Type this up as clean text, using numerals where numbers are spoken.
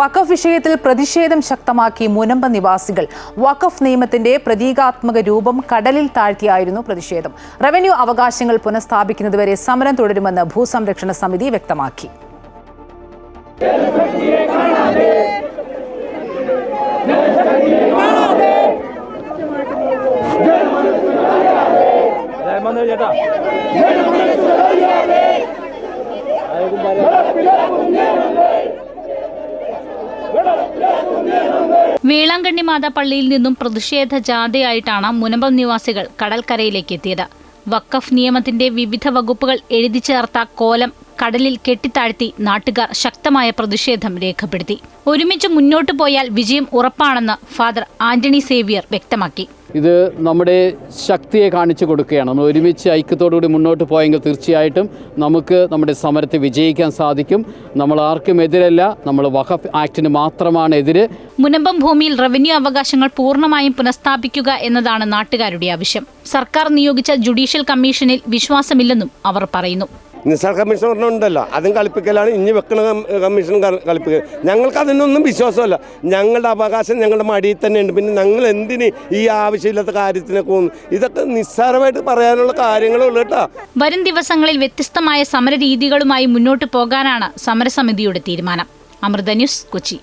വഖഫ് വിഷയത്തിൽ പ്രതിഷേധം ശക്തമാക്കി മുനമ്പ നിവാസികൾ. വഖഫ് നിയമത്തിന്റെ പ്രതീകാത്മക രൂപം കടലിൽ താഴ്ത്തിയായിരുന്നു പ്രതിഷേധം. റവന്യൂ അവകാശങ്ങൾ പുനഃസ്ഥാപിക്കുന്നതുവരെ സമരം തുടരുമെന്ന് ഭൂസംരക്ഷണ സമിതി വ്യക്തമാക്കി. വേളാങ്കണ്ണി മാതാ പള്ളിയിൽ നിന്നും പ്രതിഷേധ ജാഥയായിട്ടാണ് മുനമ്പം നിവാസികൾ കടൽക്കരയിലേക്ക് എത്തിയത്. വഖഫ് നിയമത്തിന്റെ വിവിധ വകുപ്പുകൾ എഴുതി ചേർത്ത കോലം കടലിൽ കെട്ടിത്താഴ്ത്തി നാട്ടുകാർ ശക്തമായ പ്രതിഷേധം രേഖപ്പെടുത്തി. ഒരുമിച്ച് മുന്നോട്ടു പോയാൽ വിജയം ഉറപ്പാണെന്ന് ഫാദർ ആന്റണി സേവ്യർ വ്യക്തമാക്കി. ഇത് നമ്മുടെ ശക്തിയെ കാണിച്ചു കൊടുക്കുകയാണ്. നമ്മൾ ഒരുമിച്ച് ഐക്യത്തോടുകൂടി മുന്നോട്ട് പോയെങ്കിൽ തീർച്ചയായിട്ടും നമുക്ക് നമ്മുടെ സമരത്തെ വിജയിക്കാൻ സാധിക്കും. നമ്മൾ ആർക്കും എതിരല്ല, നമ്മൾ വഖഫ് ആക്ടിന് മാത്രമാണ് എതിര്. മുനമ്പം ഭൂമിയിൽ റവന്യൂ അവകാശങ്ങൾ പൂർണ്ണമായും പുനഃസ്ഥാപിക്കുക എന്നതാണ് നാട്ടുകാരുടെ ആവശ്യം. സർക്കാർ നിയോഗിച്ച ജുഡീഷ്യൽ കമ്മീഷനിൽ വിശ്വാസമില്ലെന്നും അവർ പറയുന്നു. നിസാർ കമ്മീഷൻ പറഞ്ഞുണ്ടല്ലോ, അതും കളിപ്പിക്കലാണ്. ഇനി വെക്കണ കമ്മീഷൻ കളിപ്പിക്കുക. ഞങ്ങൾക്ക് അതിനൊന്നും വിശ്വാസമല്ല. ഞങ്ങളുടെ അവകാശം ഞങ്ങളുടെ മടിയിൽ തന്നെയുണ്ട്. പിന്നെ ഞങ്ങൾ എന്തിന് ഈ ആവശ്യമില്ലാത്ത കാര്യത്തിനൊക്കെ പോകുന്നു? ഇതൊക്കെ നിസ്സാരമായിട്ട് പറയാനുള്ള കാര്യങ്ങളുള്ളൂ കേട്ടോ. വരും ദിവസങ്ങളിൽ വ്യത്യസ്തമായ സമര രീതികളുമായി മുന്നോട്ട് പോകാനാണ് സമരസമിതിയുടെ തീരുമാനം. അമൃത ന്യൂസ്, കൊച്ചി.